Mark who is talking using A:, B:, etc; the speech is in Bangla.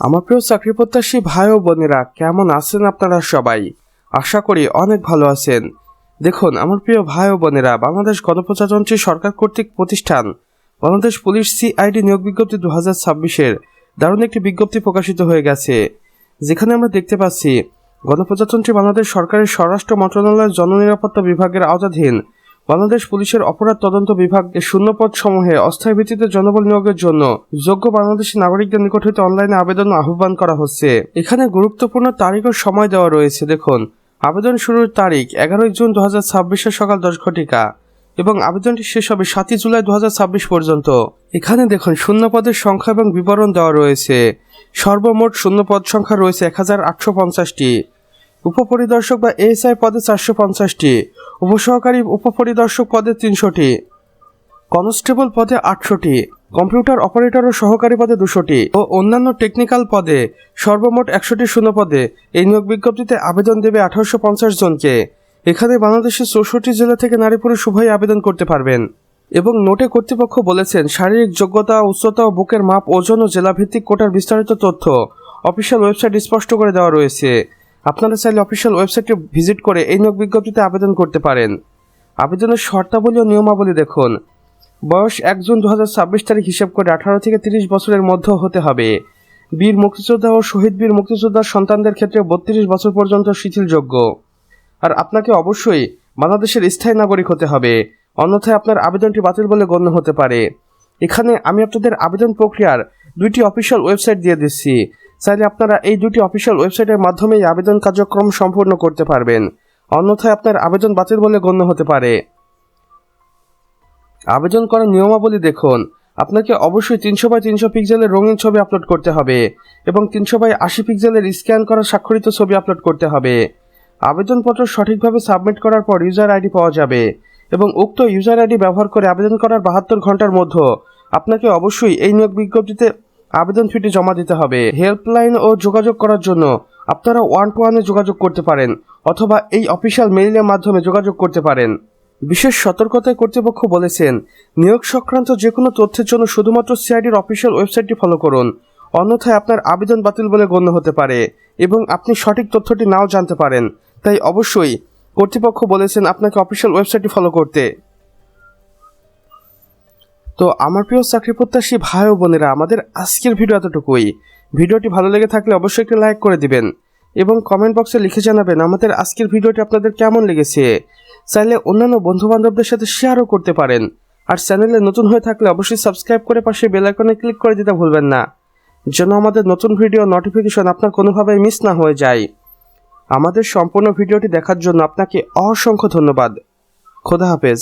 A: আমার প্রিয় চাকরি প্রত্যাশী ভাই ও বোনেরা, কেমন আছেন আপনারা সবাই? আশা করি অনেক ভালো আছেন। দেখুন আমার প্রিয় ভাই ও বোনেরা, বাংলাদেশ গণপ্রজাতন্ত্রী সরকার কর্তৃক প্রতিষ্ঠান বাংলাদেশ পুলিশ সিআইডি নিয়োগ বিজ্ঞপ্তি 2026-এর দারুণ একটি বিজ্ঞপ্তি প্রকাশিত হয়ে গেছে, যেখানে আমরা দেখতে পাচ্ছি গণপ্রজাতন্ত্রী বাংলাদেশ সরকারের স্বরাষ্ট্র মন্ত্রণালয়ের জননিরাপত্তা বিভাগের আওতাধীন বাংলাদেশ পুলিশের অপরাধ তদন্ত বিভাগের শূন্যপদ সমূহে অস্থায়ী ভিত্তিতে জনবল নিয়োগের জন্য যোগ্য বাংলাদেশী নাগরিকদের নিকট হইতে অনলাইনে আবেদন আহ্বান করা হচ্ছে। এখানে গুরুত্বপূর্ণ তারিখ ও সময় দেওয়া রয়েছে। দেখুন, আবেদন শুরুর তারিখ 11 জুন 2026 সকাল 10 ঘটিকা এবং আবেদনটি শেষ হবে 7 জুলাই 2026 পর্যন্ত। এখানে দেখুন শূন্যপদের সংখ্যা এবং বিবরণ দেওয়া রয়েছে। সর্বমোট শূন্যপদ সংখ্যা রয়েছে 1850টি। উপপরিদর্শক বা এএসআই পদে 450টি, উপসহকারী উপপরিদর্শক পদে 300টি, কনস্টেবল পদে 800টি, কম্পিউটার অপারেটর ও সহকারী পদে 200টি ও অন্যান্য টেকনিক্যাল পদে সর্বমোট 100টি শূন্যপদে এই নিয়োগ বিজ্ঞপ্তিতে আবেদন দেবে 1850 জনকে। এখানে বাংলাদেশের 64 জেলা থেকে নারী পুরুষ উভয়ই আবেদন করতে পারবেন। এবং নোটে কর্তৃপক্ষ বলেছেন, শারীরিক যোগ্যতা, উচ্চতা ও বুকের মাপ, ওজন ও জেলাভিত্তিক কোটার বিস্তারিত তথ্য অফিসিয়াল ওয়েবসাইট স্পষ্ট করে দেওয়া রয়েছে। আপনারা চাইলে অফিসিয়াল ওয়েবসাইটে ভিজিট করে এই নিয়োগ বিজ্ঞপ্তিতে আবেদন করতে পারেন। আবেদনের শর্তাবলী ও নিয়মাবলী দেখুন। বয়স 1 জুন 2026 তারিখ হিসেব করে 18 থেকে 30 বছরের মধ্যে হতে হবে। বীর মুক্তিযোদ্ধা ও শহীদ বীর মুক্তিযোদ্ধার সন্তানদের ক্ষেত্রে 32 বছর পর্যন্ত শিথিলযোগ্য। আর আপনাকে অবশ্যই বাংলাদেশের স্থায়ী নাগরিক হতে হবে, অন্যথায় আপনার আবেদনটি বাতিল বলে গণ্য হতে পারে। এখানে আমি আপনাদের আবেদন প্রক্রিয়ার 2টি অফিসিয়াল ওয়েবসাইট দিয়ে দিচ্ছি। চাইলে আপনারা এই 2টি অফিসিয়াল ওয়েবসাইটের মাধ্যমেই আবেদন কার্যক্রম সম্পূর্ণ করতে পারবেন, অন্যথায় আপনার আবেদন বাতিল বলে গণ্য হতে পারে। আবেদন করার নিয়মাবলী দেখুন। আপনাকে অবশ্যই 300x300 পিক্সেলের রঙিন ছবি আপলোড করতে হবে এবং 300x80 পিক্সেলের স্ক্যান করা স্বাক্ষরিত ছবি আপলোড করতে হবে। আবেদনপত্র সঠিকভাবে সাবমিট করার পর ইউজার আইডি পাওয়া যাবে এবং উক্ত ইউজার আইডি ব্যবহার করে আবেদন করার 72 ঘন্টার মধ্যে আপনাকে অবশ্যই এই নিয়োগ বিজ্ঞপ্তিতে আবেদন ফিটি জমা দিতে হবে। হেল্পলাইন ও যোগাযোগ করার জন্য আপনারা 1-to-1-এ যোগাযোগ করতে পারেন অথবা এই অফিসিয়াল মেইলের মাধ্যমে যোগাযোগ করতে পারেন। বিশেষ সতর্কতায় কর্তৃপক্ষ বলেছেন, নিয়োগ সংক্রান্ত যে কোনো তথ্যের জন্য শুধুমাত্র সিআইডির অফিসিয়াল ওয়েবসাইটটি ফলো করুন, অন্যথায় আপনার আবেদন বাতিল বলে গণ্য হতে পারে এবং আপনি সঠিক তথ্যটি নাও জানতে পারেন। তাই অবশ্যই কর্তৃপক্ষ বলেছেন আপনাকে অফিসিয়াল ওয়েবসাইটটি ফলো করতে। তো আমার প্রিয় চাকরি প্রত্যাশী ভাই ও বোনেরা, আমাদের আজকের ভিডিও এতটুকুই। ভিডিওটি ভালো লেগে থাকলে অবশ্যই একটি লাইক করে দিবেন এবং কমেন্ট বক্সে লিখে জানাবেন আমাদের আজকের ভিডিওটি আপনাদের কেমন লেগেছে। চাইলে অন্যান্য বন্ধু বান্ধবদের সাথে শেয়ারও করতে পারেন। আর চ্যানেলে নতুন হয়ে থাকলে অবশ্যই সাবস্ক্রাইব করে পাশে বেল আইকনে ক্লিক করে দিতে ভুলবেন না, যেন আমাদের নতুন ভিডিও নোটিফিকেশন আপনার কোনোভাবেই মিস না হয়ে যায়। আমাদের সম্পূর্ণ ভিডিওটি দেখার জন্য আপনাকে অসংখ্য ধন্যবাদ। খোদা হাফেজ।